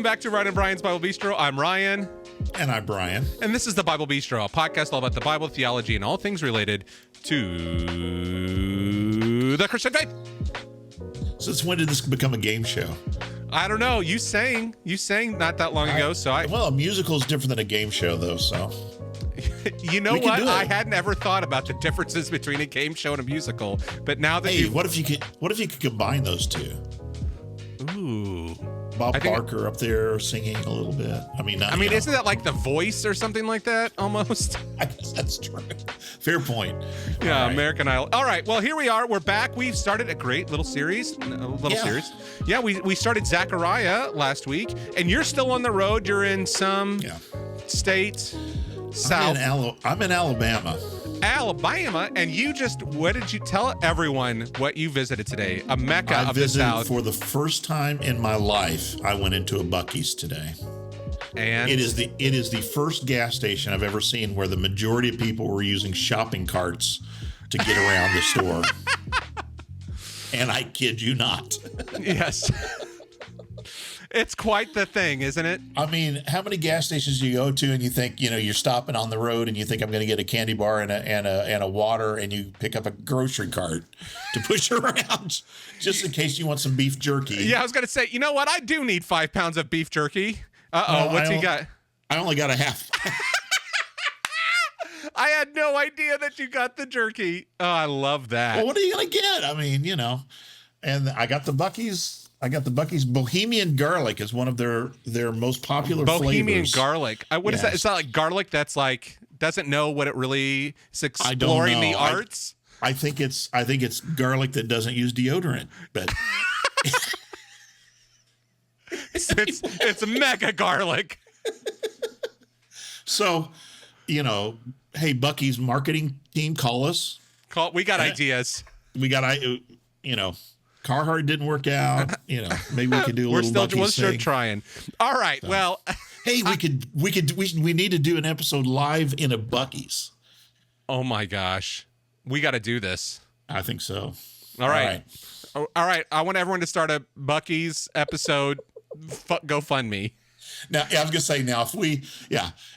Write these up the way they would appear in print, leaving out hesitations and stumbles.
Welcome back to Ryan and Brian's Bible Bistro. I'm Ryan. And I'm Brian. And this is the Bible Bistro, a podcast all about the Bible, theology, and all things related to the Christian faith. Since when did this become a game show? I don't know. You sang not that long ago, Well, a musical is different than a game show, though, so... You know what? I hadn't ever thought about the differences between a game show and a musical, but now that what if you could combine those two? Ooh. Bob Barker up there singing a little bit. I mean, isn't that like The Voice or something like that almost? I guess that's true. Fair point. Yeah, right. American Idol. All right, well, here we are. We're back. We've started a great little series. Series. Yeah, we started Zechariah last week, and you're still on the road. You're in some state south. I'm in Alabama. Alabama, and what did you tell everyone what you visited today? A Mecca of the South. For the first time in my life, I went into a Buc-ee's today. And it is the first gas station I've ever seen where the majority of people were using shopping carts to get around the store. And I kid you not. Yes. It's quite the thing, isn't it? I mean, how many gas stations do you go to and you think, you're stopping on the road and you think I'm going to get a candy bar and a water, and you pick up a grocery cart to push around just in case you want some beef jerky. Yeah, I was going to say, you know what? I do need 5 pounds of beef jerky. What's he got? I only got a half. I had no idea that you got the jerky. Oh, I love that. Well, what are you going to get? I mean, and I got the Buc-ee's. Bohemian garlic is one of their most popular flavors. Bohemian garlic. What is that? Is that like garlic that's like doesn't know what it really is exploring the arts? I think it's garlic that doesn't use deodorant, but it's mega garlic. So, hey, Buc-ee's marketing team, call us. We got ideas. We got Carhartt didn't work out. Maybe we could do a little Buc-ee's We're still trying. All right. So, well, hey, we need to do an episode live in a Buc-ee's. Oh my gosh, we got to do this. I think so. All right. I want everyone to start a Buc-ee's episode. GoFundMe. Now, I was gonna say,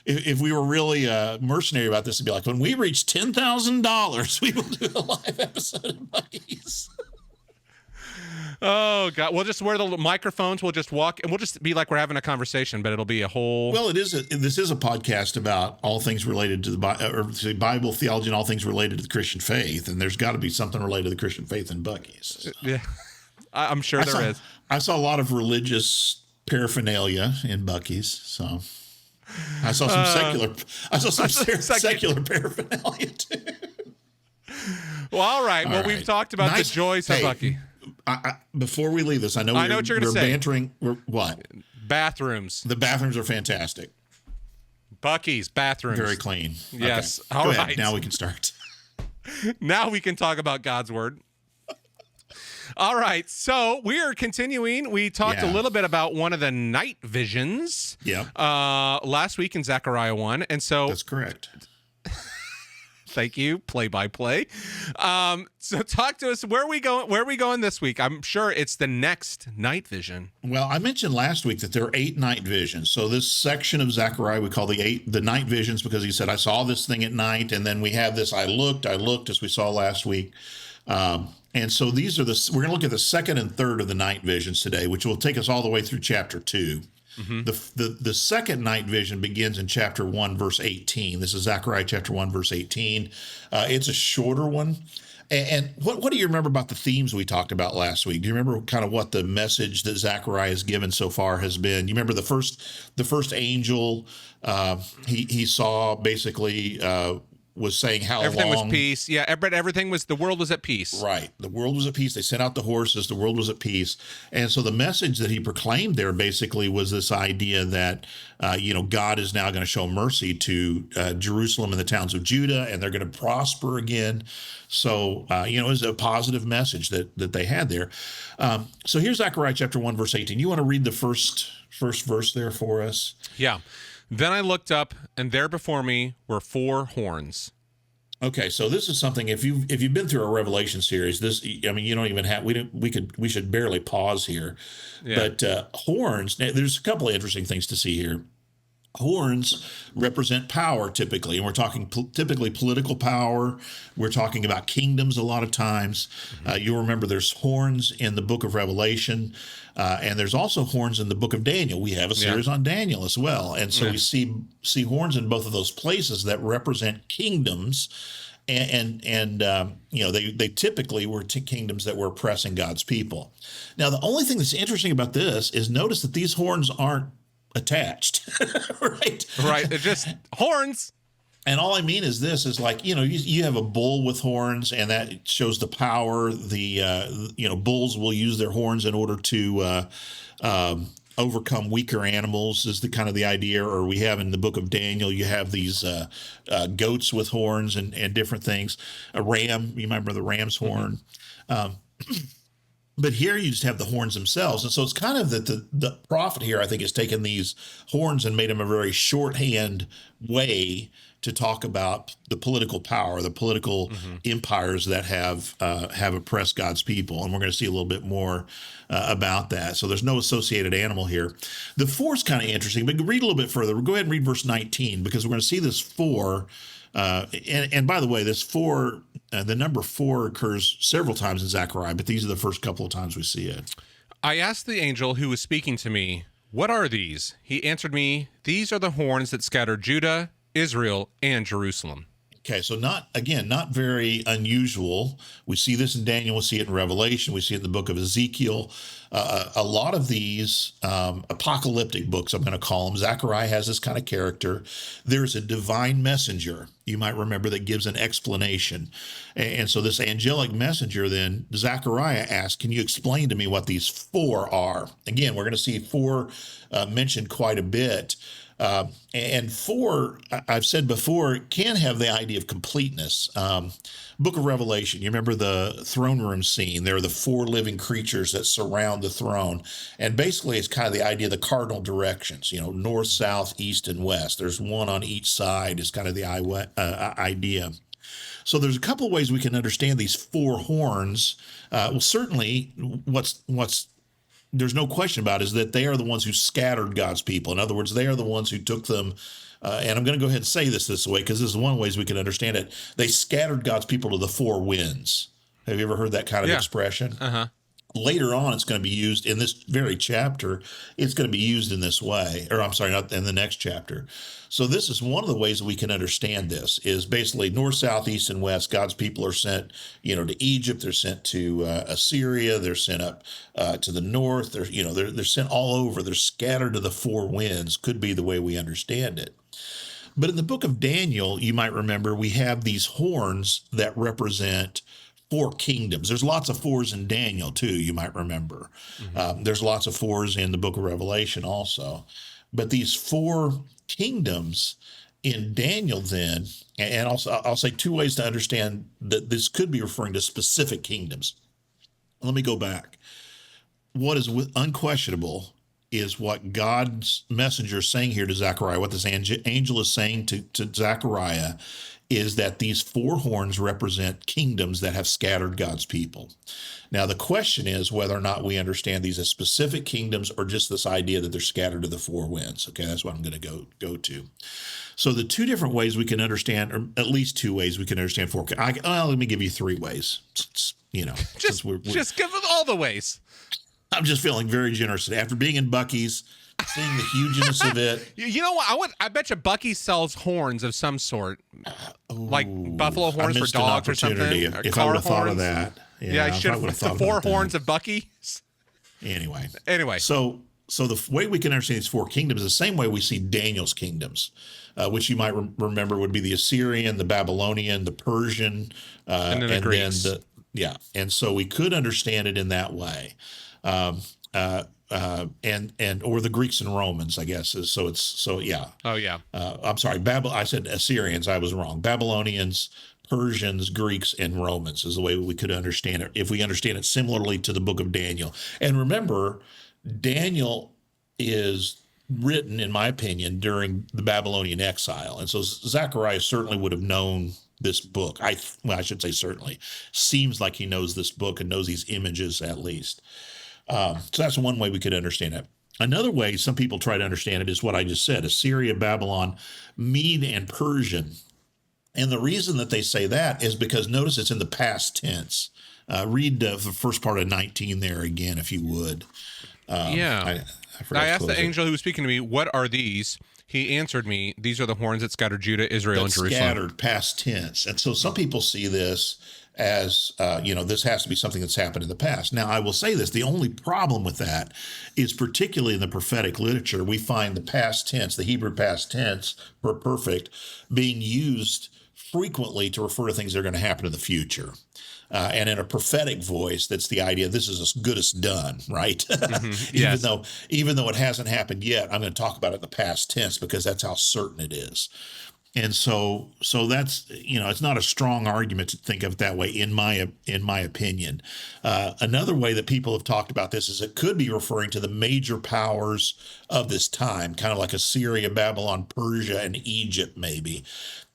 if we were really mercenary about this, it'd be like, when we reach $10,000, we will do a live episode of Buc-ee's. Oh God! We'll just wear the microphones. We'll just walk, and we'll just be like we're having a conversation, but it'll be a whole. Well, this is a podcast about all things related to the Bible, theology, and all things related to the Christian faith. And there's got to be something related to the Christian faith in Buc-ee's. So. Yeah, I'm sure there is. I saw a lot of religious paraphernalia in Buc-ee's, so I saw some secular paraphernalia too. Well, all right. Well, we've talked about the joys of Buc-ee. Before we leave this, I know what you're going to say. Bantering. What? Bathrooms. The bathrooms are fantastic. Buc-ee's bathrooms. Very clean. Yes. Okay. All Go right. ahead. Now we can start. Now we can talk about God's word. All right. So we are continuing. We talked a little bit about one of the night visions. Yeah. Last week in Zechariah 1. And so. That's correct. Thank you. Play-by-play. So talk to us. Where are we going this week? I'm sure it's the next night vision. Well, I mentioned last week that there are 8 night visions. So this section of Zechariah we call the night visions, because he said, I saw this thing at night. And then we have this, I looked as we saw last week. And so these are we're going to look at the second and third of the night visions today, which will take us all the way through chapter 2. Mm-hmm. The second night vision begins in chapter 1, verse 18. This is Zechariah chapter 1, verse 18. It's a shorter one. And what do you remember about the themes we talked about last week? Do you remember kind of what the message that Zechariah has given so far has been? You remember the first angel he saw basically was saying how everything long... was peace. Yeah, but the world was at peace. Right. The world was at peace. They sent out the horses. The world was at peace. And so the message that he proclaimed there basically was this idea that, God is now going to show mercy to Jerusalem and the towns of Judah, and they're going to prosper again. So, it was a positive message that they had there. So here's Zechariah chapter 1, verse 18. You want to read the first verse there for us? Yeah. Then I looked up, and there before me were 4 horns. Okay, so this is something if you've been through a Revelation series, this I mean you don't even have we should barely pause here, Yeah. but horns. Now, there's a couple of interesting things to see here. Horns represent power typically, and we're talking typically political power. We're talking about kingdoms a lot of times. You'll remember there's horns in the book of Revelation, and there's also horns in the book of Daniel. We have a series on Daniel as well, and so we see horns in both of those places that represent kingdoms. And they typically were kingdoms that were oppressing God's people. Now, the only thing that's interesting about this is notice that these horns aren't attached, right? Right. They're just horns. And all I mean is this is like, you have a bull with horns, and that shows the power. Bulls will use their horns in order to overcome weaker animals is the kind of the idea. Or we have in the book of Daniel, you have these goats with horns and different things. A ram, you remember the ram's horn. But here you just have the horns themselves. And so it's kind of that the prophet here, I think, has taken these horns and made them a very shorthand way to talk about the political power, the political empires that have oppressed God's people. And we're going to see a little bit more about that. So there's no associated animal here. The four is kind of interesting, but read a little bit further. We'll go ahead and read verse 19, because we're going to see this four. And by the way, this four, the number four occurs several times in Zechariah, but these are the first couple of times we see it. I asked the angel who was speaking to me, "What are these?" He answered me, "These are the horns that scattered Judah, Israel, and Jerusalem." Okay, so not very unusual. We see this in Daniel, we see it in Revelation, we see it in the book of Ezekiel. A lot of these apocalyptic books, I'm going to call them, Zechariah has this kind of character. There's a divine messenger, you might remember, that gives an explanation. And so this angelic messenger, then, Zechariah asks, "Can you explain to me what these four are?" Again, we're going to see four mentioned quite a bit. And four, I've said before, can have the idea of completeness. Book of Revelation, you remember the throne room scene. There are the four living creatures that surround the throne. And basically, it's kind of the idea of the cardinal directions, north, south, east, and west. There's one on each side is kind of the idea. So there's a couple of ways we can understand these four horns. Well, certainly what's there's no question about is that they are the ones who scattered God's people. In other words, they are the ones who took them, and I'm going to go ahead and say this way because this is one of the ways we can understand it. They scattered God's people to the four winds. Have you ever heard that kind of expression? Later on, it's going to be used in this very chapter. It's going to be used in this way, or I'm sorry, not in the next chapter. So this is one of the ways that we can understand this is basically north, south, east, and west. God's people are sent, to Egypt. They're sent to Assyria. They're sent up to the north. They're sent all over. They're scattered to the four winds. Could be the way we understand it. But in the book of Daniel, you might remember we have these horns that represent four kingdoms. There's lots of fours in Daniel too, you might remember. There's lots of fours in the book of Revelation also. But these four kingdoms in Daniel then, and also I'll say two ways to understand that this could be referring to specific kingdoms. Let me go back. What is unquestionable is what God's messenger is saying here to Zechariah, what this angel is saying to Zechariah, is that these four horns represent kingdoms that have scattered God's people. Now, the question is whether or not we understand these as specific kingdoms or just this idea that they're scattered to the four winds. Okay, that's what I'm going to go to. So the two different ways we can understand, or at least two ways we can understand four. Let me give you three ways. Just give them all the ways. I'm just feeling very generous today. After being in Buc-ee's, seeing the hugeness of it. You know what? I bet you Buc-ee sells horns of some sort, like buffalo horns for dogs or something. If I would have thought of that. Yeah, I should have. It's the four horns of Buc-ee's. Anyway. So the way we can understand these four kingdoms is the same way we see Daniel's kingdoms, which you might remember would be the Assyrian, the Babylonian, the Persian, and then the Greeks. And so we could understand it in that way. Or the Greeks and Romans, I guess. Oh yeah. I'm sorry. I said Assyrians. I was wrong. Babylonians, Persians, Greeks, and Romans is the way we could understand it if we understand it similarly to the book of Daniel. And remember, Daniel is written, in my opinion, during the Babylonian exile. And so Zechariah certainly would have known this book. I should say certainly. Seems like he knows this book and knows these images at least. So that's one way we could understand it. Another way some people try to understand it is what I just said: Assyria, Babylon, Mede, and Persian. And the reason that they say that is because notice it's in the past tense. Read the first part of 19 there again, if you would. I asked the angel who was speaking to me, "What are these?" He answered me, "These are the horns that scattered Judah, Israel, and Jerusalem." Scattered, past tense. And so some people see this as, this has to be something that's happened in the past. Now, I will say this: the only problem with that is, particularly in the prophetic literature, we find the past tense, the Hebrew past tense, perfect, being used frequently to refer to things that are going to happen in the future. And in a prophetic voice, that's the idea: this is as good as done, right? Mm-hmm. Yes. even though it hasn't happened yet, I'm going to talk about it in the past tense because that's how certain it is. And so that's, it's not a strong argument to think of it that way, in my opinion. Another way that people have talked about this is it could be referring to the major powers of this time, kind of like Assyria, Babylon, Persia, and Egypt, maybe.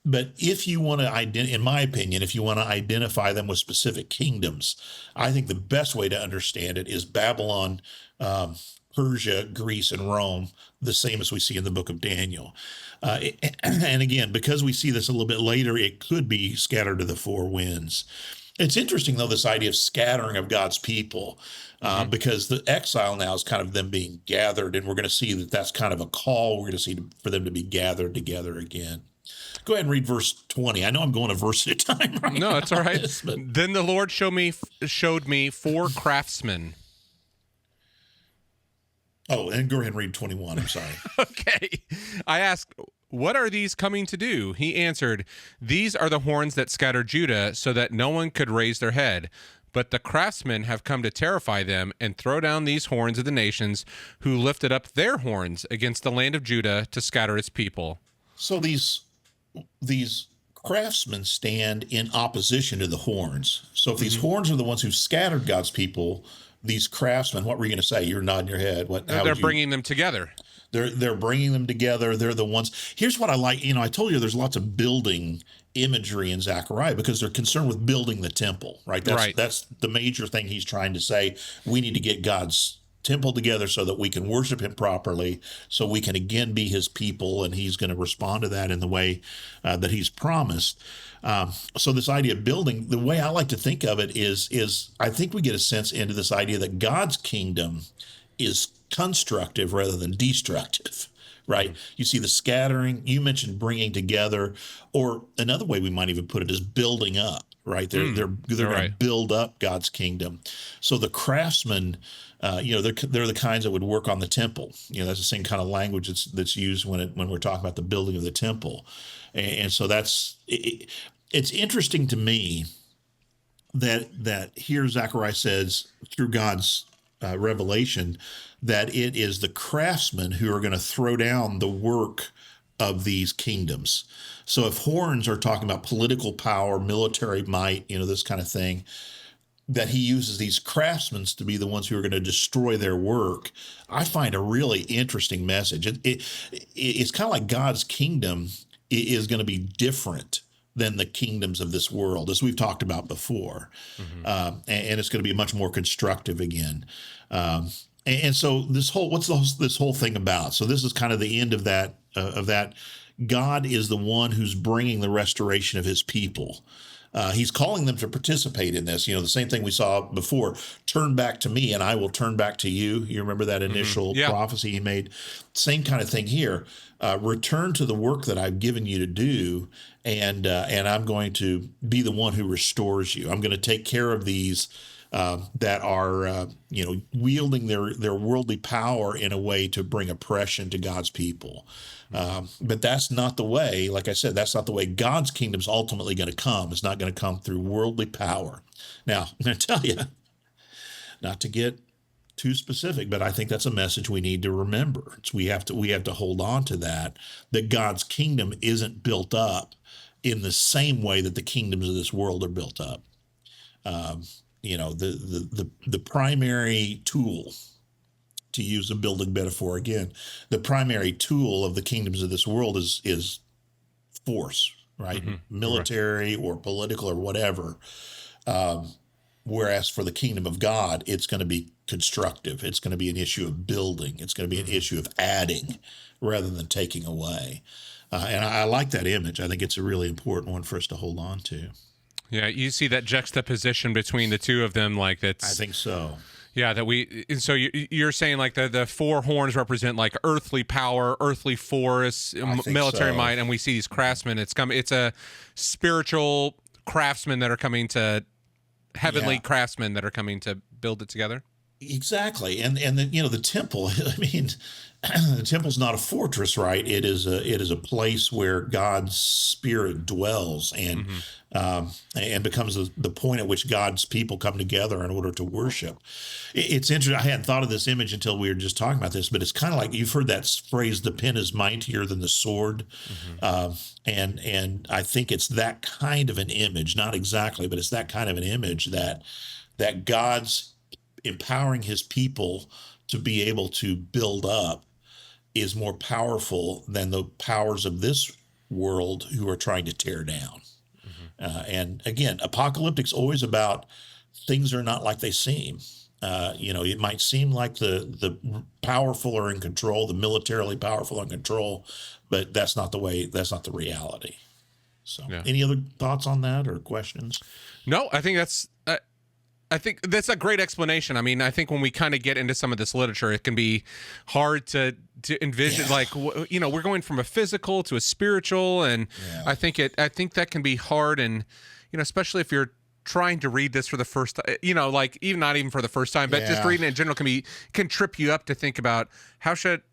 But if you want to in my opinion, if you want to identify them with specific kingdoms, I think the best way to understand it is Babylon, Persia, Greece, and Rome, the same as we see in the book of Daniel. And again, because we see this a little bit later, it could be scattered to the four winds. It's interesting, though, this idea of scattering of God's people, because the exile now is kind of them being gathered, and we're going to see that that's kind of a call. We're going to see for them to be gathered together again. Go ahead and read verse 20. I know I'm going a verse at a time right No, it's all right. but... Then the Lord showed me 4 craftsmen. Oh, and go ahead and read 21. I'm sorry. Okay. I asked, "What are these coming to do?" He answered, "These are the horns that scattered Judah so that no one could raise their head. But the craftsmen have come to terrify them and throw down these horns of the nations who lifted up their horns against the land of Judah to scatter its people." So these craftsmen stand in opposition to the horns. So if these horns are the ones who scattered God's people, these craftsmen, what were you going to say? You're nodding your head. They're bringing them together. They're bringing them together. They're the ones. Here's what I like. I told you there's lots of building imagery in Zechariah because they're concerned with building the temple, right? That's the major thing he's trying to say. We need to get God's temple together so that we can worship him properly, so we can again be his people, and he's going to respond to that in the way that he's promised. So this idea of building, the way I like to think of it is I think we get a sense into this idea that God's kingdom is constructive rather than destructive, right? You see the scattering, you mentioned bringing together, or another way we might even put it is building up, right? They're going to build up God's kingdom. So the craftsmen, they're the kinds that would work on the temple. That's the same kind of language that's used when we're talking about the building of the temple. And so it's interesting to me that here Zechariah says through God's revelation that it is the craftsmen who are going to throw down the work of these kingdoms. So if horns are talking about political power, military might, this kind of thing, that he uses these craftsmen to be the ones who are going to destroy their work, I find a really interesting message. It's kind of like God's kingdom is going to be different than the kingdoms of this world, as we've talked about before. Mm-hmm. And it's going to be much more constructive again. And so this whole thing about? So this is kind of the end of that. God is the one who's bringing the restoration of his people. He's calling them to participate in this. The same thing we saw before. Turn back to me, and I will turn back to you. You remember that initial prophecy he made? Same kind of thing here. Return to the work that I've given you to do, and I'm going to be the one who restores you. I'm going to take care of these that are wielding their worldly power in a way to bring oppression to God's people. But that's not the way, like I said, that's not the way God's kingdom's ultimately going to come. It's not going to come through worldly power. Now, I'm going to tell you, not to get too specific, but I think that's a message we need to remember. We have to hold on to that God's kingdom isn't built up in the same way that the kingdoms of this world are built up. The primary tool, to use a building metaphor again, the primary tool of the kingdoms of this world is force, right? Military or political or whatever. Whereas for the kingdom of God, it's going to be constructive. It's going to be an issue of building. It's going to be an issue of adding rather than taking away. And I like that image. I think it's a really important one for us to hold on to. Yeah, you see that juxtaposition between the two of them, like that's. I think so. Yeah, so you're saying like the four horns represent like earthly power, earthly force, military might, and we see these craftsmen. It's a spiritual craftsmen that are coming to heavenly craftsmen that are coming to build it together. Exactly, and the temple. I mean, the temple's not a fortress, right? It is a place where God's Spirit dwells and becomes the point at which God's people come together in order to worship. It's interesting. I hadn't thought of this image until we were just talking about this, but it's kind of like you've heard that phrase: "The pen is mightier than the sword," and I think it's that kind of an image. Not exactly, but it's that kind of an image that God's empowering his people to be able to build up is more powerful than the powers of this world who are trying to tear down. And again, apocalyptic's always about things are not like they seem. It might seem like the powerful are in control, the militarily powerful are in control, but that's not the way, that's not the reality. So any other thoughts on that or questions? No, I think that's a great explanation. I mean, I think when we kind of get into some of this literature, it can be hard to envision, we're going from a physical to a spiritual, and I think that can be hard, and especially if you're trying to read this for the first time, even not even for the first time, but just reading it in general can trip you up to think about how should.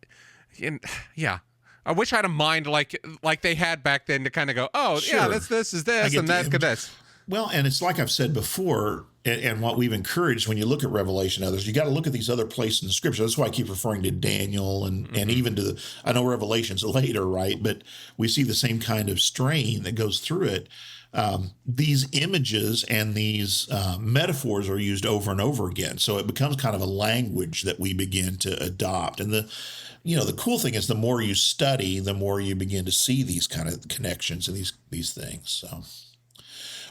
I wish I had a mind like they had back then to kind of go, this is this, and that could this. Well, and it's like I've said before, and what we've encouraged when you look at Revelation and others, you got to look at these other places in Scripture. That's why I keep referring to Daniel and even to I know Revelation's later, right? But we see the same kind of strain that goes through it. These images and these metaphors are used over and over again. So it becomes kind of a language that we begin to adopt. And the cool thing is the more you study, the more you begin to see these kind of connections and these things.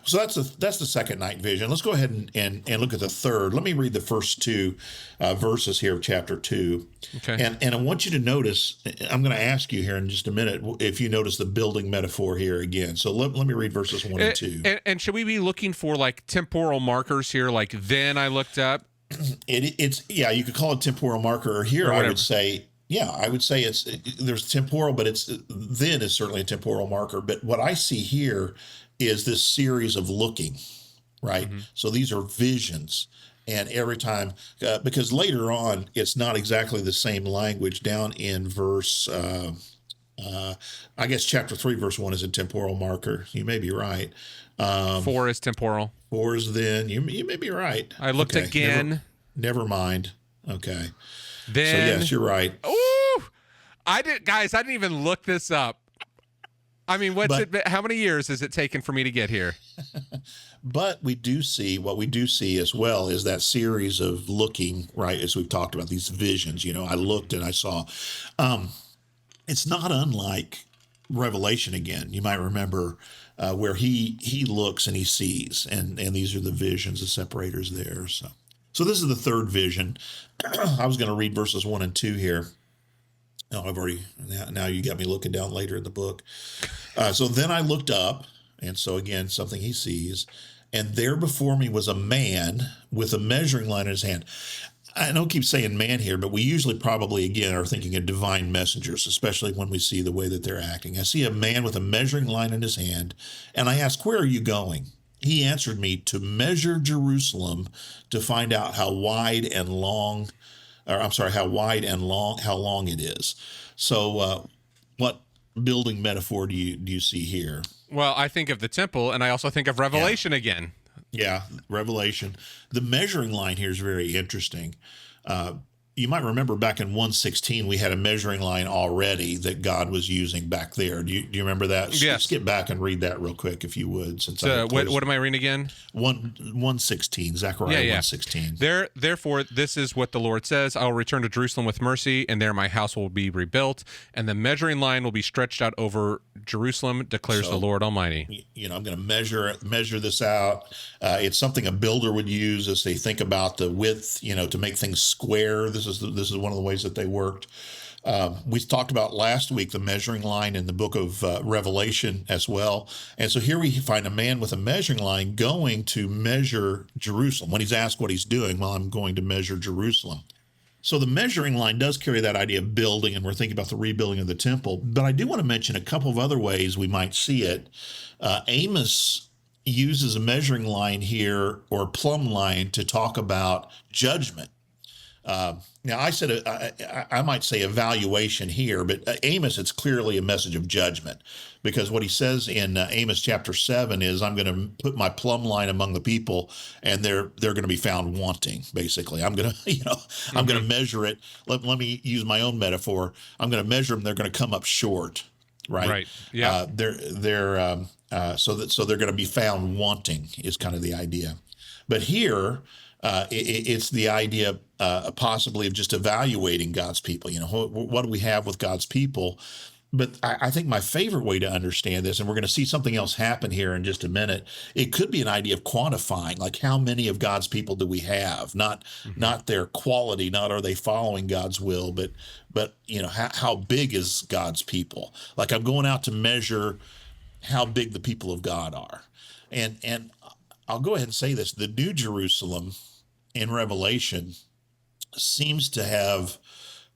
So that's the second night vision. Let's go ahead and look at the third. Let me read the first two verses here of chapter 2. Okay. And I want you to notice, I'm going to ask you here in just a minute if you notice the building metaphor here again. So let me read verses 1 and 2. And should we be looking for like temporal markers here? Like then I looked up? You could call it temporal marker. Or here I would say, there's temporal, but then is certainly a temporal marker. But what I see here is this series of looking, right? So these are visions. And every time, because later on, it's not exactly the same language down in verse, I guess chapter 3, verse 1 is a temporal marker. You may be right. 4 is temporal. 4 is then. You may be right. I looked again. Never mind. Okay. Then. So yes, you're right. Ooh! I didn't even look this up. I mean, how many years has it taken for me to get here? But what we do see as well is that series of looking, right, as we've talked about, these visions. I looked and I saw. It's not unlike Revelation again. You might remember where he looks and he sees, and these are the visions, the separators there. So this is the third vision. I was going to read verses 1 and 2 here. No, I've already, now you got me looking down later in the book. So then I looked up, and so again, something he sees, and there before me was a man with a measuring line in his hand. I don't keep saying man here, but we usually probably, again, are thinking of divine messengers, especially when we see the way that they're acting. I see a man with a measuring line in his hand, and I asked, "Where are you going?" He answered me, "To measure Jerusalem, to find out how wide and long it is." So what building metaphor do you see here? Well, I think of the temple, and I also think of Revelation again. Yeah, Revelation. The measuring line here is very interesting. you might remember back in 116, we had a measuring line already that God was using back there. Do you remember that? Yes. Skip back and read that real quick if you would. Since what am I reading again? 116, Zechariah 116. Therefore, this is what the Lord says: I will return to Jerusalem with mercy, and there my house will be rebuilt, and the measuring line will be stretched out over Jerusalem, declares the Lord Almighty. I'm going to measure this out. It's something a builder would use as they think about the width, to make things square. This is one of the ways that they worked. We talked about last week the measuring line in the book of Revelation as well. And so here we find a man with a measuring line going to measure Jerusalem. When he's asked what he's doing, well, I'm going to measure Jerusalem. So the measuring line does carry that idea of building, and we're thinking about the rebuilding of the temple. But I do want to mention a couple of other ways we might see it. Amos uses a measuring line here, or plumb line, to talk about judgment. Now, I said I might say evaluation here, but Amos, it's clearly a message of judgment, because what he says in Amos chapter 7 is, I'm going to put my plumb line among the people, and they're going to be found wanting. Basically, I'm going to I'm going to measure it. Let me use my own metaphor. I'm going to measure them. They're going to come up short. Right. Yeah. So they're going to be found wanting is kind of the idea. But here, it's the idea possibly of just evaluating God's people. What do we have with God's people? But I think my favorite way to understand this, and we're going to see something else happen here in just a minute, it could be an idea of quantifying, like how many of God's people do we have? Not their quality, not are they following God's will, but how big is God's people? Like, I'm going out to measure how big the people of God are. And I'll go ahead and say this: the New Jerusalem in Revelation seems to have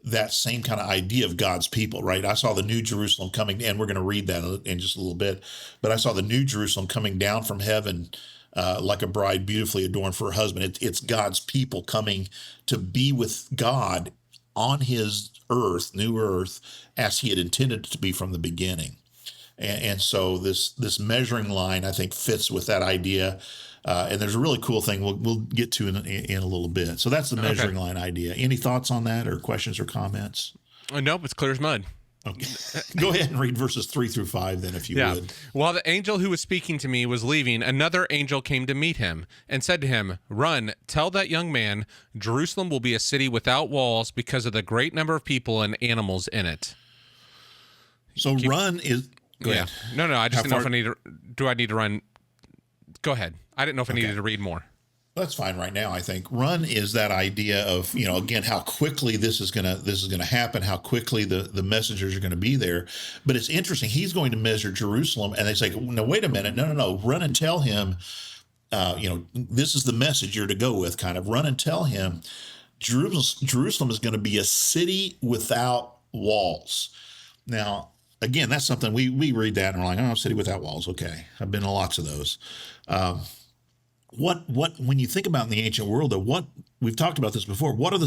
that same kind of idea of God's people, right? I saw the New Jerusalem coming, and we're going to read that in just a little bit, but I saw the New Jerusalem coming down from heaven like a bride beautifully adorned for her husband. It's God's people coming to be with God on his earth, new earth, as he had intended it to be from the beginning. And so this measuring line, I think, fits with that idea. And there's a really cool thing we'll get to in a little bit. So that's the measuring line idea. Any thoughts on that, or questions or comments? Nope, it's clear as mud. Okay. Go ahead and read verses 3-5 then, if you would. While the angel who was speaking to me was leaving, another angel came to meet him and said to him, "Run, tell that young man, Jerusalem will be a city without walls because of the great number of people and animals in it." So run is... Go ahead. No, I just didn't know if I need to... Do I need to run? Go ahead. I didn't know if I needed to read more. That's fine right now, I think. Run is that idea of, again, how quickly this is gonna happen, how quickly the messengers are going to be there. But it's interesting. He's going to measure Jerusalem, and they say, "No, wait a minute. No. Run and tell him, this is the message you're to go with, kind of. Run and tell him Jerusalem is going to be a city without walls." Now, again, that's something we read that and we're like, "Oh, city without walls." Okay. I've been in lots of those. When you think about in the ancient world, though, we've talked about this before, what's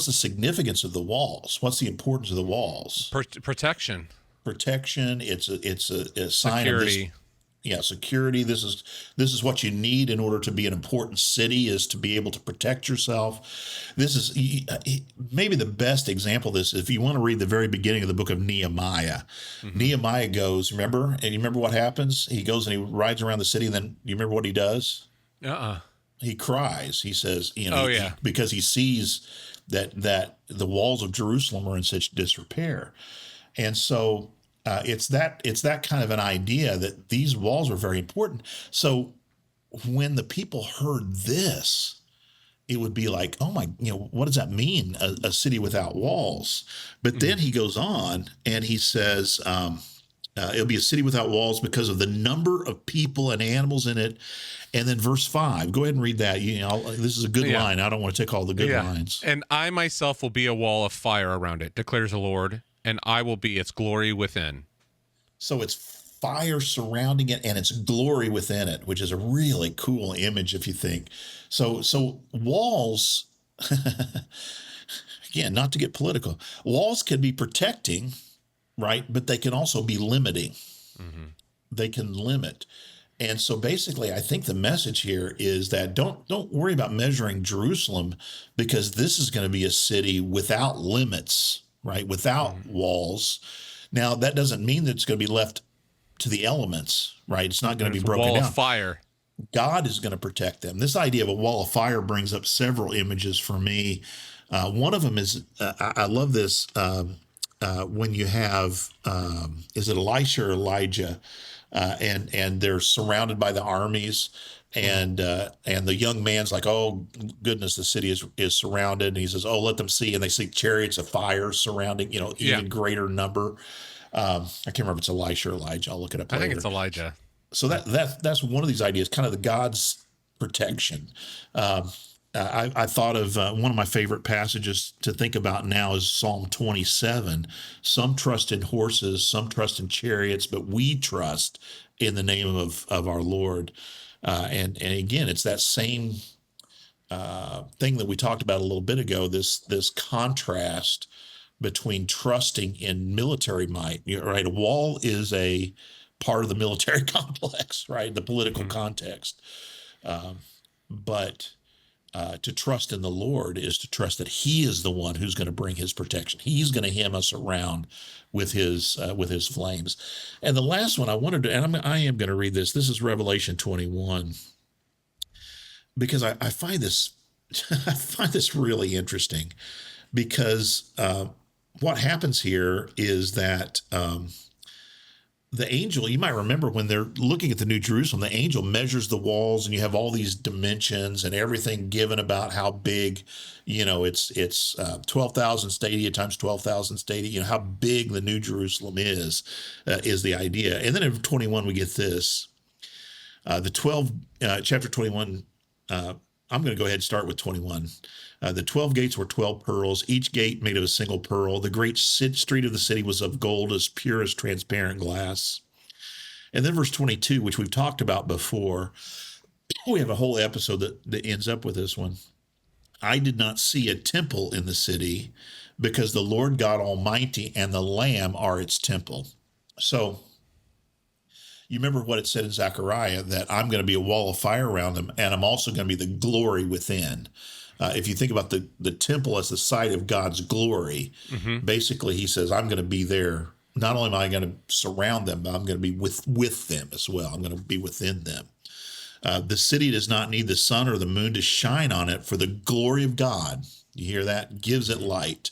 the significance of the walls? What's the importance of the walls? Protection. It's a sign security. Of this. Yeah, security. This is what you need in order to be an important city, is to be able to protect yourself. This is maybe the best example of this. If you want to read the very beginning of the book of Nehemiah, Nehemiah goes, remember what happens? He goes and he rides around the city, and then you remember what he does? He cries. He says, because he sees that the walls of Jerusalem are in such disrepair, and so. It's that kind of an idea that these walls were very important. So when the people heard this, it would be like, oh my, what does that mean? A city without walls. But then he goes on and he says, it'll be a city without walls because of the number of people and animals in it. And then verse 5, go ahead and read that. This is a good line. I don't want to take all the good lines. "And I myself will be a wall of fire around it, declares the Lord, and I will be its glory within." So it's fire surrounding it and its glory within it, which is a really cool image if you think. So walls, again, not to get political, walls can be protecting, right? But they can also be limiting. They can limit. And so basically, I think the message here is that don't worry about measuring Jerusalem, because this is going to be a city without limits, right? Without walls. Now, that doesn't mean that it's going to be left to the elements, right? It's not going to be broken wall down. of fire. God is going to protect them. This idea of a wall of fire brings up several images for me. One of them is, I love this, when you have, is it Elisha or Elijah? And they're surrounded by the armies, and the young man's like, oh goodness, the city is surrounded, and he says, oh, let them see, and they see chariots of fire surrounding, even greater number. I can't remember if it's Elisha or Elijah. I'll look it up later. I think it's Elijah. So that's one of these ideas, kind of the God's protection. I thought of one of my favorite passages to think about now is Psalm 27. Some trust in horses, some trust in chariots, but we trust in the name of our Lord. And again, it's that same thing that we talked about a little bit ago, this contrast between trusting in military might. Right? A wall is a part of the military complex, right? The political context. But to trust in the Lord is to trust that He is the one who's going to bring His protection. He's going to hem us around with His flames. And the last one I wanted to, and I am going to read this. This is Revelation 21, because I find this I find this really interesting, because what happens here is that the angel, you might remember when they're looking at the New Jerusalem, the angel measures the walls, and you have all these dimensions and everything given about how big, it's 12,000 stadia times 12,000 stadia, how big the New Jerusalem is the idea. And then in 21, we get this, chapter 21, I'm going to go ahead and start with 21. The 12 gates were 12 pearls, each gate made of a single pearl. The great street of the city was of gold, as pure as transparent glass. And then verse 22, which we've talked about before, we have a whole episode that ends up with this one. I did not see a temple in the city, because the Lord God Almighty and the Lamb are its temple. So you remember what it said in Zechariah, that I'm going to be a wall of fire around them, and I'm also going to be the glory within. If you think about the temple as the site of God's glory, basically he says, I'm going to be there. Not only am I going to surround them, but I'm going to be with them as well. I'm going to be within them. The city does not need the sun or the moon to shine on it, for the glory of God, you hear that, gives it light,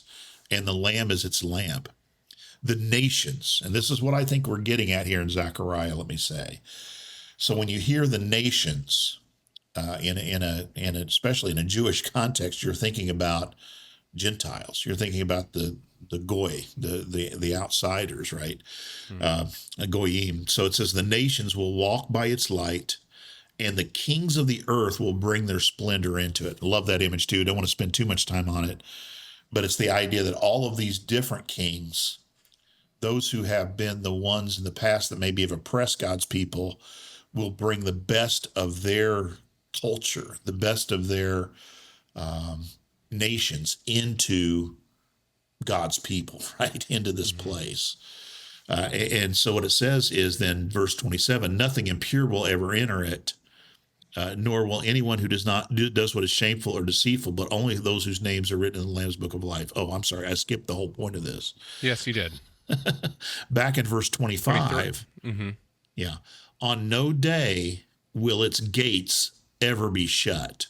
and the Lamb is its lamp. The nations, and this is what I think we're getting at here in Zechariah, let me say. So when you hear the nations, especially in a Jewish context, you're thinking about Gentiles. You're thinking about the goy, the outsiders, right? Goyim. So it says the nations will walk by its light, and the kings of the earth will bring their splendor into it. I love that image too. Don't want to spend too much time on it, but it's the idea that all of these different kings, those who have been the ones in the past that maybe have oppressed God's people, will bring the best of their culture, the best of their nations into God's people, right? Into this place. And so what it says is then verse 27, nothing impure will ever enter it, nor will anyone who does what is shameful or deceitful, but only those whose names are written in the Lamb's Book of Life. Oh, I'm sorry. I skipped the whole point of this. Yes, you did. Back in verse 25. Yeah. On no day will its gates ever be shut,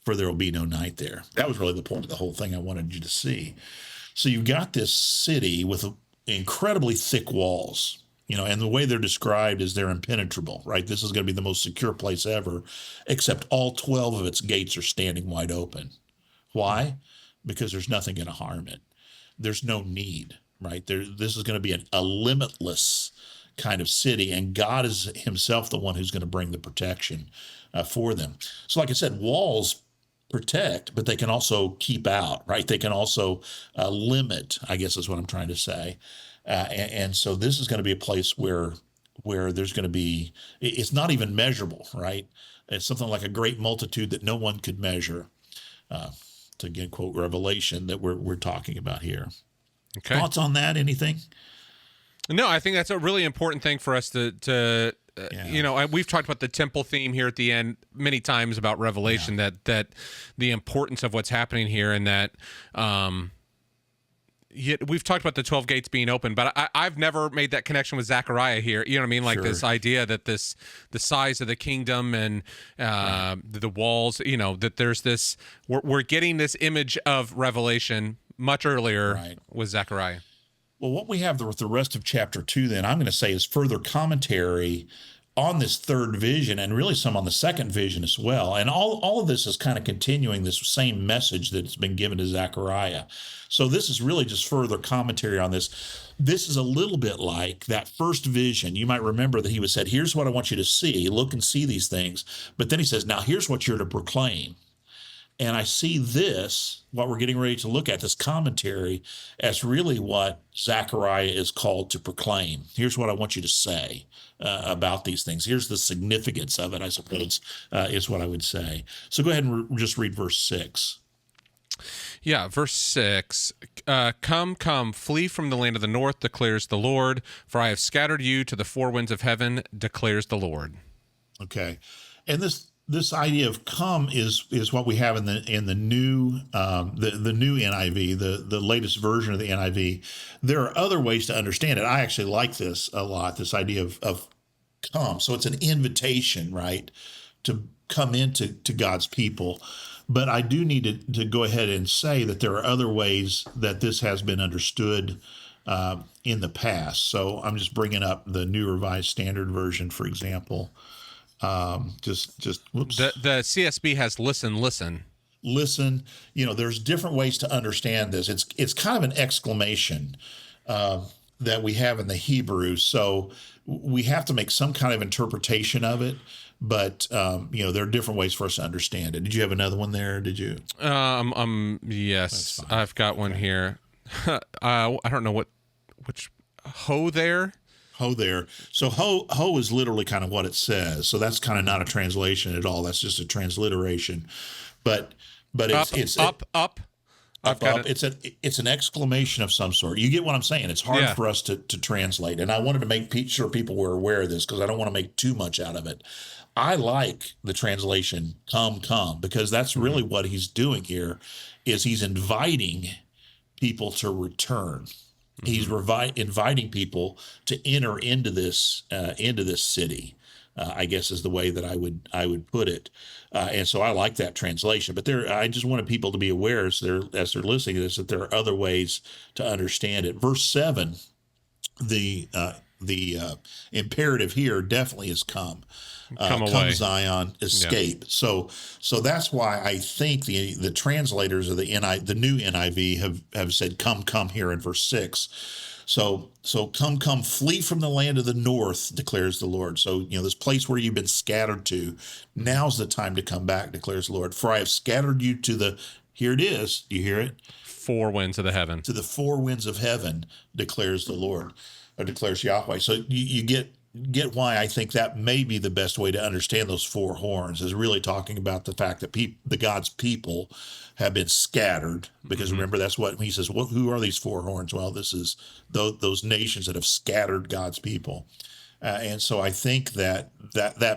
for there will be no night there. That was really the point of the whole thing I wanted you to see. So you've got this city with incredibly thick walls, and the way they're described is they're impenetrable, right? This is going to be the most secure place ever, except all 12 of its gates are standing wide open. Why? Because there's nothing going to harm it. There's no need, right? This is going to be a limitless kind of city, and God is himself the one who's going to bring the protection for them. So like I said, walls protect, but they can also keep out, right? They can also limit, I guess is what I'm trying to say. And so this is going to be a place where there's going to be, it's not even measurable, right? It's something like a great multitude that no one could measure, to again quote Revelation that we're talking about here. Okay. Thoughts on that? Anything? No, I think that's a really important thing for us to we've talked about the temple theme here at the end many times about Revelation, that the importance of what's happening here, and that we've talked about the 12 gates being open, but I've never made that connection with Zechariah here. You know what I mean? Like this idea that the size of the kingdom and the walls, that there's this, we're getting this image of Revelation much earlier with Zechariah. Well, what we have with the rest of chapter 2, then, I'm going to say, is further commentary on this third vision, and really some on the second vision as well. And all of this is kind of continuing this same message that's been given to Zechariah. So this is really just further commentary on this. This is a little bit like that first vision. You might remember that he said, here's what I want you to see. Look and see these things. But then he says, now here's what you're to proclaim. And I see this, what we're getting ready to look at, this commentary, as really what Zechariah is called to proclaim. Here's what I want you to say about these things. Here's the significance of it, I suppose, is what I would say. So go ahead and just read verse 6. Yeah, verse 6. Come, flee from the land of the north, declares the Lord, for I have scattered you to the four winds of heaven, declares the Lord. Okay. And this idea of come is what we have in the new the new NIV, the latest version of the NIV. There are other ways to understand it. I actually like this a lot, this idea of come. So it's an invitation, right, to come into God's people. But I do need to go ahead and say that there are other ways that this has been understood in the past. So I'm just bringing up the New Revised Standard Version, for example. Just whoops. The CSB has listen. There's different ways to understand this. It's kind of an exclamation that we have in the Hebrew. So we have to make some kind of interpretation of it. But there are different ways for us to understand it. Did you have another one there? Did you? Yes, I've got one here. I don't know which ho there. Ho there. So ho is literally kind of what it says. So that's kind of not a translation at all. That's just a transliteration. But it's up. It's an exclamation of some sort. You get what I'm saying? It's hard for us to translate. And I wanted to make sure people were aware of this because I don't want to make too much out of it. I like the translation come, because that's really what he's doing here is he's inviting people to return. He's inviting people to enter into this city, I guess is the way that I would put it. And so I like that translation. But I just wanted people to be aware as they're listening to this that there are other ways to understand it. Verse 7, the imperative here definitely is come. Come away. Come Zion, escape. Yeah. So that's why I think the translators of the new NIV have said come here in verse 6. So come, flee from the land of the north, declares the Lord. So this place where you've been scattered to, now's the time to come back, declares the Lord. For I have scattered you to here it is. Do you hear it? Four winds of the heaven. To the four winds of heaven, declares the Lord, or declares Yahweh. So you get why I think that may be the best way to understand those four horns, is really talking about the fact that the God's people have been scattered. Because remember, that's what he says. Who are these four horns? Well, this is those nations that have scattered God's people. And so I think that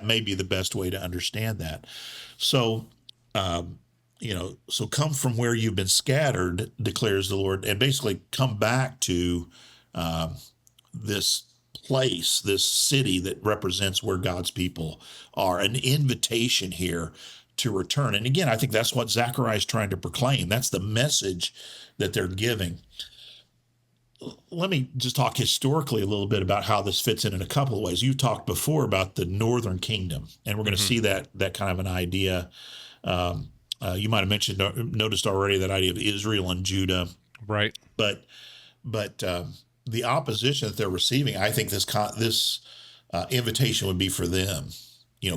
may be the best way to understand that. So, so come from where you've been scattered, declares the Lord, and basically come back to this place, this city that represents where God's people are. An invitation here to return. And again, I think that's what Zechariah is trying to proclaim. That's the message that they're giving. Let me just talk historically a little bit about how this fits in a couple of ways. You talked before about the northern kingdom, and we're going to see that kind of an idea. You might have noticed already that idea of Israel and Judah. Right. But the opposition that they're receiving, I think this invitation would be for them.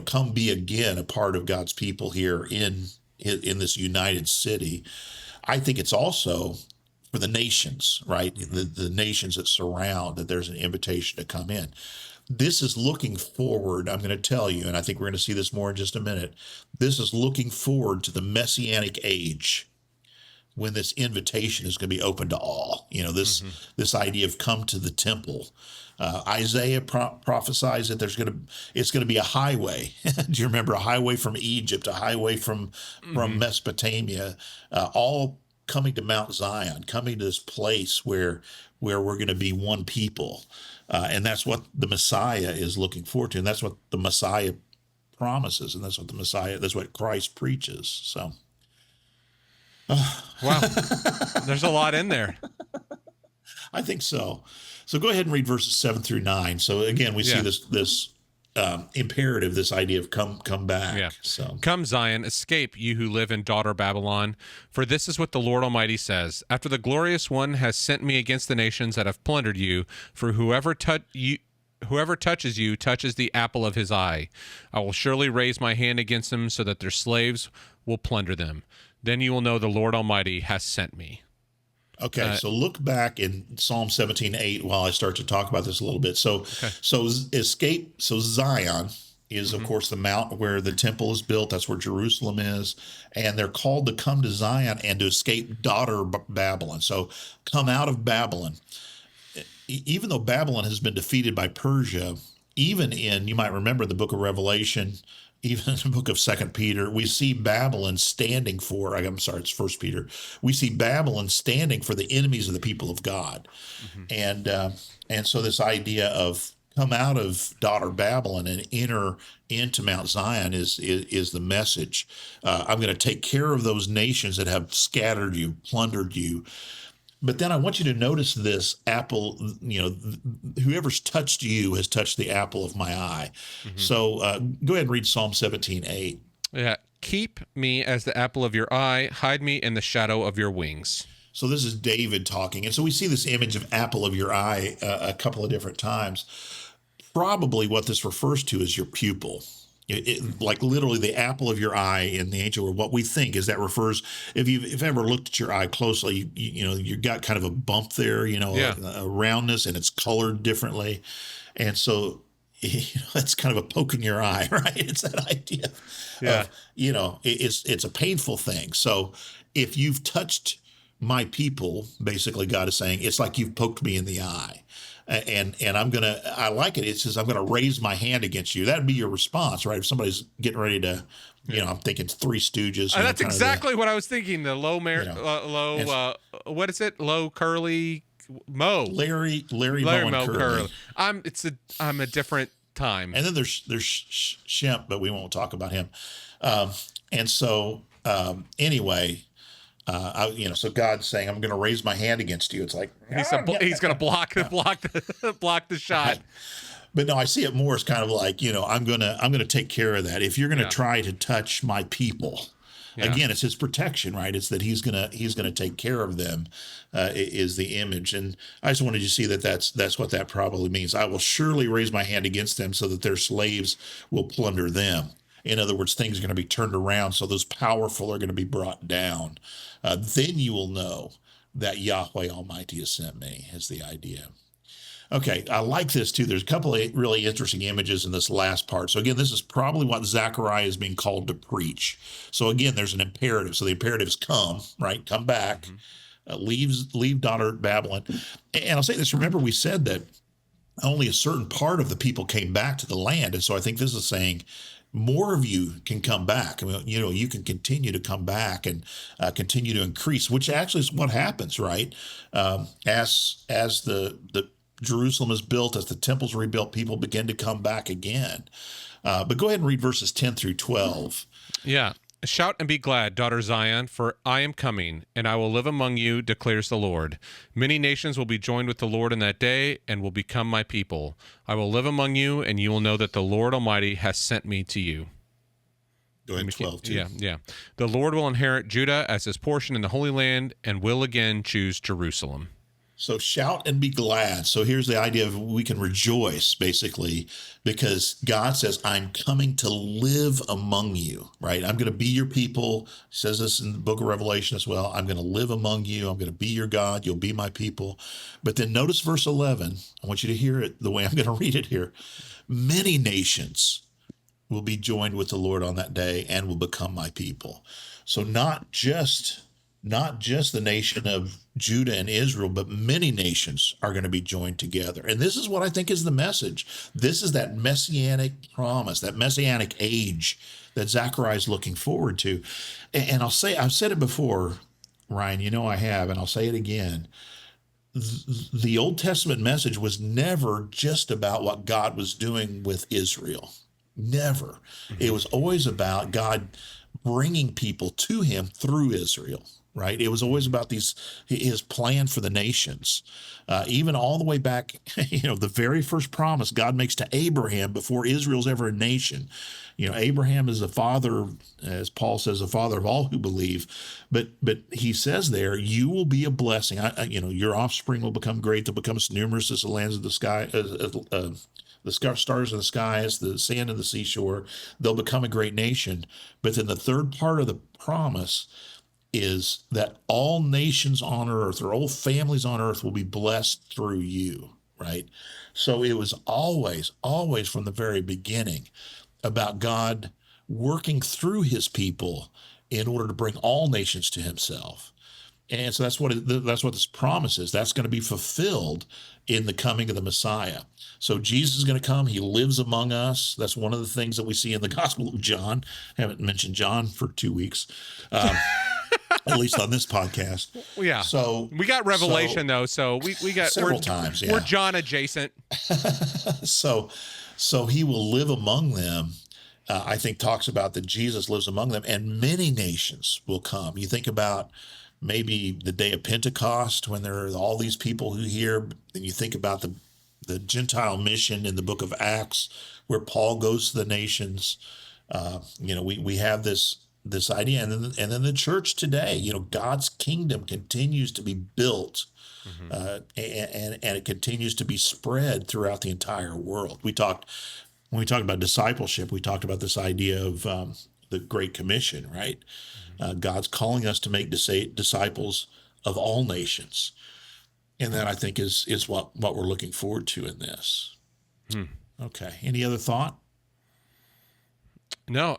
Come be again a part of God's people here in this united city. I think it's also for the nations, right? The nations that surround, that there's an invitation to come in. This is looking forward, I'm going to tell you, and I think we're going to see this more in just a minute. This is looking forward to the Messianic age, when this invitation is going to be open to all. This idea of come to the temple. Isaiah prophesies that it's going to be a highway. Do you remember a highway from Egypt, a highway from Mesopotamia, all coming to Mount Zion, coming to this place where we're going to be one people, and that's what the Messiah is looking forward to, and that's what the Messiah promises, and that's what Christ preaches. So, wow, there's a lot in there. I think so. So go ahead and read verses 7 through 9. So again, we see this imperative, this idea of come back. Yeah. So come, Zion, escape, you who live in daughter Babylon. For this is what the Lord Almighty says: after the glorious one has sent me against the nations that have plundered you, for whoever touches you touches the apple of his eye. I will surely raise my hand against them, so that their slaves will plunder them. Then you will know the Lord Almighty has sent me. Okay, so look back in Psalm 17:8 while I start to talk about this a little bit. So Zion is, of course, the mount where the temple is built. That's where Jerusalem is. And they're called to come to Zion and to escape daughter Babylon. So come out of Babylon. Even though Babylon has been defeated by Persia, even in, you might remember the book of Revelation, even in the book of 2 Peter, we see Babylon standing for, I'm sorry, it's 1 Peter. We see Babylon standing for the enemies of the people of God. And so this idea of come out of daughter Babylon and enter into Mount Zion is the message. I'm going to take care of those nations that have scattered you, plundered you. But then I want you to notice this apple, whoever's touched you has touched the apple of my eye. So go ahead and read Psalm 17:8. Yeah. Keep me as the apple of your eye. Hide me in the shadow of your wings. So this is David talking. And so we see this image of apple of your eye a couple of different times. Probably what this refers to is your pupil. Like literally the apple of your eye in the ancient world. What we think is that refers, if you've ever looked at your eye closely, you've got kind of a bump there, a roundness, and it's colored differently. And so, it's kind of a poke in your eye, right? It's that idea of, it's a painful thing. So if you've touched my people, basically God is saying, it's like you've poked me in the eye. And I like it. It says, I'm going to raise my hand against you. That'd be your response, right? If somebody's getting ready to, I'm thinking Three Stooges. That's exactly what I was thinking. The low, what is it? Low curly Moe. Larry Moe Curly. I'm a different time. And then there's Shemp, but we won't talk about him. And so anyway. So God's saying, I'm going to raise my hand against you. It's like he's going to block the shot. But no, I see it more as kind of like, I'm going to take care of that. If you're going to try to touch my people, again, it's his protection, right? It's that he's going to take care of them, is the image. And I just wanted you to see that that's what that probably means. I will surely raise my hand against them, so that their slaves will plunder them. In other words, things are going to be turned around, so those powerful are going to be brought down. Then you will know that Yahweh Almighty has sent me, is the idea. Okay, I like this too. There's a couple of really interesting images in this last part. So again, this is probably what Zechariah is being called to preach. So again, there's an imperative. So the imperative is come, right? Come back, leave daughter Babylon. And I'll say this, remember we said that only a certain part of the people came back to the land. And so I think this is saying, more of you can come back. I mean, you can continue to come back and continue to increase, which actually is what happens, right? As the Jerusalem is built, as the temple's rebuilt, people begin to come back again. But go ahead and read verses 10 through 12. Yeah. Shout and be glad, daughter Zion, for I am coming, and I will live among you, declares the Lord. Many nations will be joined with the Lord in that day, and will become my people. I will live among you, and you will know that the Lord Almighty has sent me to you. Go ahead, 12 too. Yeah. The Lord will inherit Judah as his portion in the Holy Land, and will again choose Jerusalem. So shout and be glad. So here's the idea of we can rejoice, basically, because God says, I'm coming to live among you, right? I'm going to be your people. He says this in the book of Revelation as well. I'm going to live among you. I'm going to be your God. You'll be my people. But then notice verse 11. I want you to hear it the way I'm going to read it here. Many nations will be joined with the Lord on that day and will become my people. So not just not just the nation of Judah and Israel, but many nations are going to be joined together. And this is what I think is the message. This is that messianic promise, that messianic age that Zechariah is looking forward to. And I've said it before, Ryan, I have, and I'll say it again. The Old Testament message was never just about what God was doing with Israel. Never. It was always about God bringing people to him through Israel, right? It was always about his plan for the nations. Even all the way back, the very first promise God makes to Abraham before Israel's ever a nation. Abraham is the father, as Paul says, the father of all who believe. But he says there, you will be a blessing. Your offspring will become great. They'll become as numerous as the lands of the sky, the stars in the sky, as the sand of the seashore. They'll become a great nation. But then the third part of the promise is that all nations on earth, or all families on earth, will be blessed through you, right? So it was always from the very beginning about God working through his people in order to bring all nations to himself. And so that's what this promise is. That's going to be fulfilled in the coming of the Messiah. So Jesus is going to come. He lives among us. That's one of the things that we see in the Gospel of John. I haven't mentioned John for 2 weeks, at least on this podcast. Yeah. So we got Revelation though. So we got several times. Yeah. We're John adjacent. So he will live among them. I think talks about that Jesus lives among them, and many nations will come. You think about maybe the day of Pentecost when there are all these people who hear, and you think about the Gentile mission in the book of Acts where Paul goes to the nations. We have this idea, and then the church today. God's kingdom continues to be built. And it continues to be spread throughout the entire world. When we talked about discipleship, we talked about this idea of the Great Commission, right? God's calling us to make disciples of all nations. And that, I think, is what we're looking forward to in this. Okay. Any other thought? No,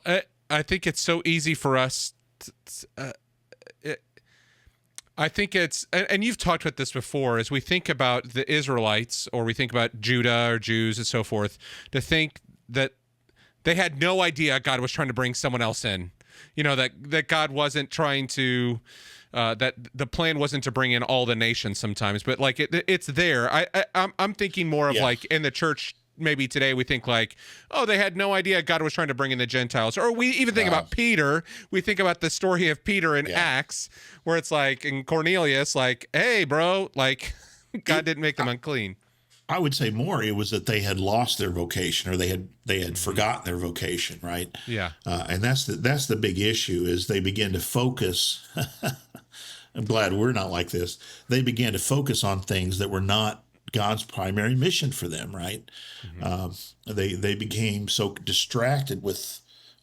I think it's so easy for us I think it's, and you've talked about this before, as we think about the Israelites, or we think about Judah or Jews and so forth, to think that they had no idea God was trying to bring someone else in. That God wasn't trying to, that the plan wasn't to bring in all the nations sometimes, but like it's there. I'm thinking more of like in the church. Maybe today we think like, oh, they had no idea God was trying to bring in the Gentiles. Or we even think about Peter. We think about the story of Peter in Acts, where it's like, in Cornelius, like, hey, bro, like God didn't make them unclean. I would say more, it was that they had lost their vocation, or they had forgotten their vocation, right? Yeah. And that's the big issue, is they begin to focus. I'm glad we're not like this. They began to focus on things that were not God's primary mission for them, right? They became so distracted with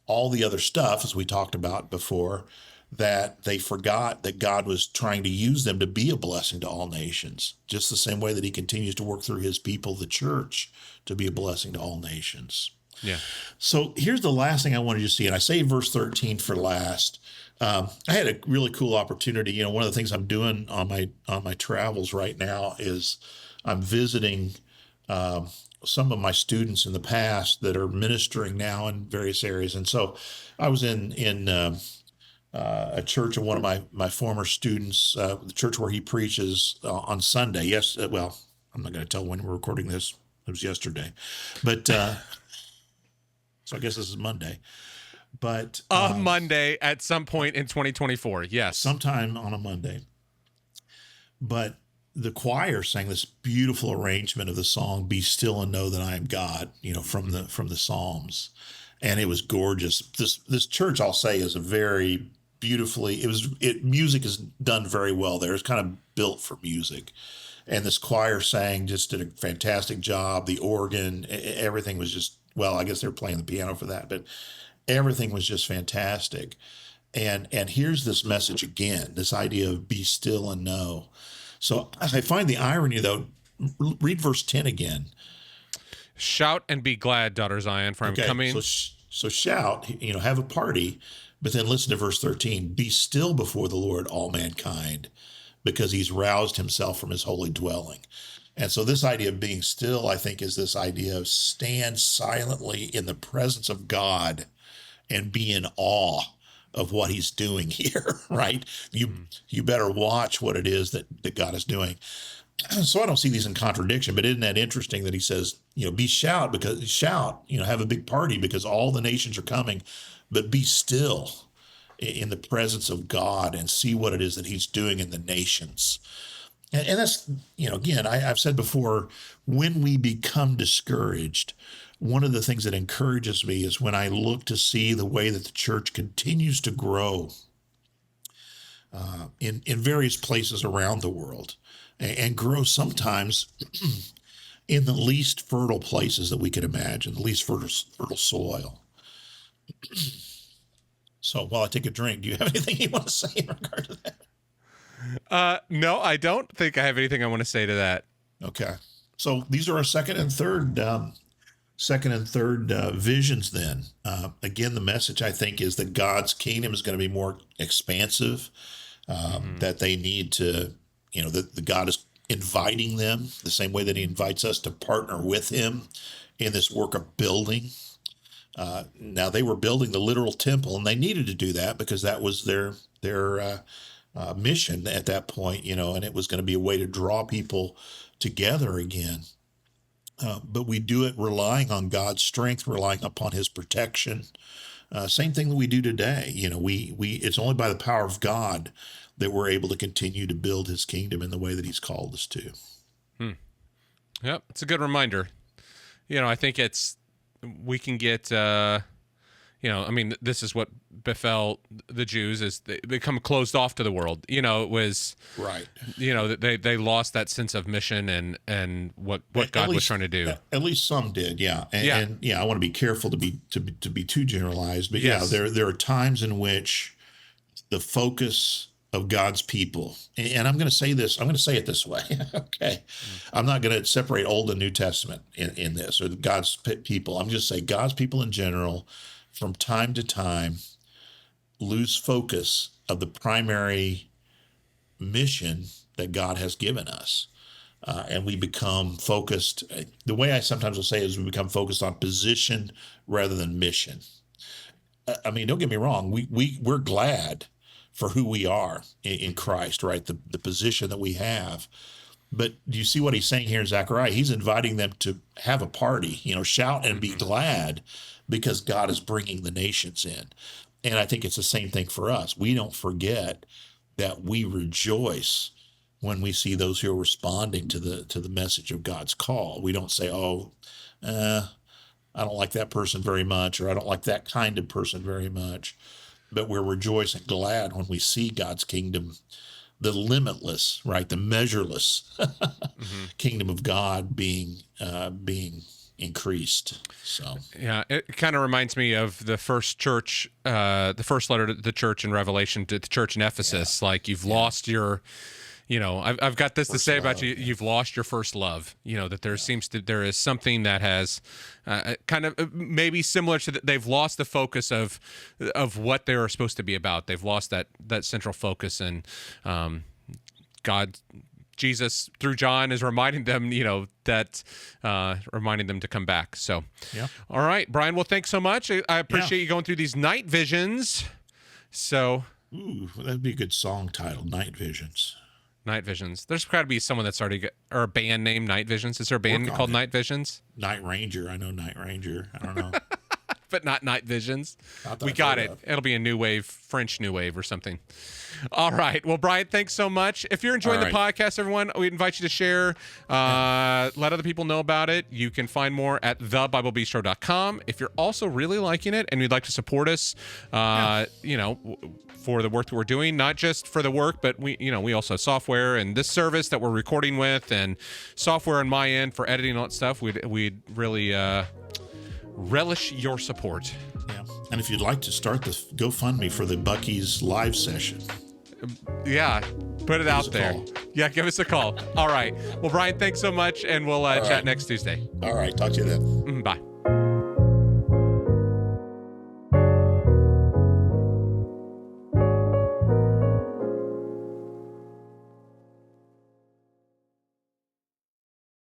all the other stuff, as we talked about before, that they forgot that God was trying to use them to be a blessing to all nations, just the same way that he continues to work through his people, the church, to be a blessing to all nations. Yeah. So here's the last thing I wanted you to see, and I saved verse 13 for last. I had a really cool opportunity. One of the things I'm doing on my travels right now is I'm visiting some of my students in the past that are ministering now in various areas. And so I was in a church of one of my former students, the church where he preaches on Sunday. Yes, well, I'm not going to tell when we're recording this. It was yesterday. But so I guess this is Monday. But Monday at some point in 2024, yes. Sometime on a Monday. But the choir sang this beautiful arrangement of the song "Be Still and Know That I Am God," from the Psalms, and it was gorgeous. This church, I'll say, is a very beautifully. Music is done very well there. It's kind of built for music, and this choir did a fantastic job. The organ, everything was just, well, I guess they were playing the piano for that, but everything was just fantastic. And here's this message again, this idea of be still and know. So I find the irony, though. Read verse 10 again. Shout and be glad, daughter Zion, for I'm coming. So shout, have a party, But then listen to verse 13. Be still before the Lord, all mankind, because he's roused himself from his holy dwelling. And so this idea of being still, I think, is this idea of stand silently in the presence of God and be in awe of what he's doing here, right? You better watch what it is that God is doing. So I don't see these in contradiction, but isn't that interesting that he says, shout, have a big party because all the nations are coming, but be still in the presence of God and see what it is that he's doing in the nations. And that's, again, I've said before, when we become discouraged, one of the things that encourages me is when I look to see the way that the church continues to grow in various places around the world, and grow sometimes in the least fertile places that we could imagine, the least fertile soil. So while I take a drink, do you have anything you want to say in regard to that? No, I don't think I have anything I want to say to that. Okay. So these are our second and third visions then. Again, the message, I think, is that God's kingdom is going to be more expansive, that they need to, that God is inviting them the same way that he invites us to partner with him in this work of building. Now, they were building the literal temple, and they needed to do that because that was their mission at that point, and it was going to be a way to draw people together again. But we do it relying on God's strength, relying upon his protection. Same thing that we do today. It's only by the power of God that we're able to continue to build his kingdom in the way that he's called us to. Yep, it's a good reminder. I think we can get, this is what befell the Jews is they become closed off to the world. It was right. They lost that sense of mission and what God was trying to do. At least some did, yeah. And I want to be careful to be too generalized, but yes. There are times in which the focus of God's people, and I'm going to say it this way, okay? I'm not going to separate Old and New Testament in this, or God's people. I'm just saying God's people in general, from time to time, lose focus of the primary mission that God has given us. And we become focused. The way I sometimes will say is we become focused on position rather than mission. Don't get me wrong. We're glad for who we are in Christ, right? The position that we have. But do you see what he's saying here in Zechariah? He's inviting them to have a party, shout and be glad because God is bringing the nations in. And I think it's the same thing for us. We don't forget that we rejoice when we see those who are responding to the message of God's call. We don't say, I don't like that person very much, or I don't like that kind of person very much. But we're rejoicing, glad when we see God's kingdom, the limitless, right, the measureless kingdom of God being increased. So yeah, it kind of reminds me of the first church, the first letter to the church in Revelation, to the church in Ephesus. Yeah. Like you've lost your, I've got this first to say love, about you. You've lost your first love. That there is something that has kind of maybe similar to they've lost the focus of what they're supposed to be about. They've lost that central focus, and Jesus through John is reminding them, reminding them to come back. So, yeah. All right, Brian. Well, thanks so much. I appreciate you going through these night visions. So, that'd be a good song title, Night Visions. Night Visions. There's got to be someone that's already or a band named Night Visions. Is there a band called Night Visions? Night Ranger. I know Night Ranger. I don't know. But not Night Visions. We got it. It'll be a new wave, French new wave or something. All right. Well, Brian, thanks so much. If you're enjoying the podcast, everyone, we invite you to share. Let other people know about it. You can find more at thebiblebistro.com. If you're also really liking it and you'd like to support us, for the work that we're doing, not just for the work, but we also have software and this service that we're recording with, and software on my end for editing and all that stuff. We'd really relish your support. Yeah. And if you'd like to start the GoFundMe for the Buc-ee's live session. Yeah. Put it out there. Yeah. Give us a call. All right. Well, Brian, thanks so much. And we'll chat next Tuesday. All right. Talk to you then. Bye.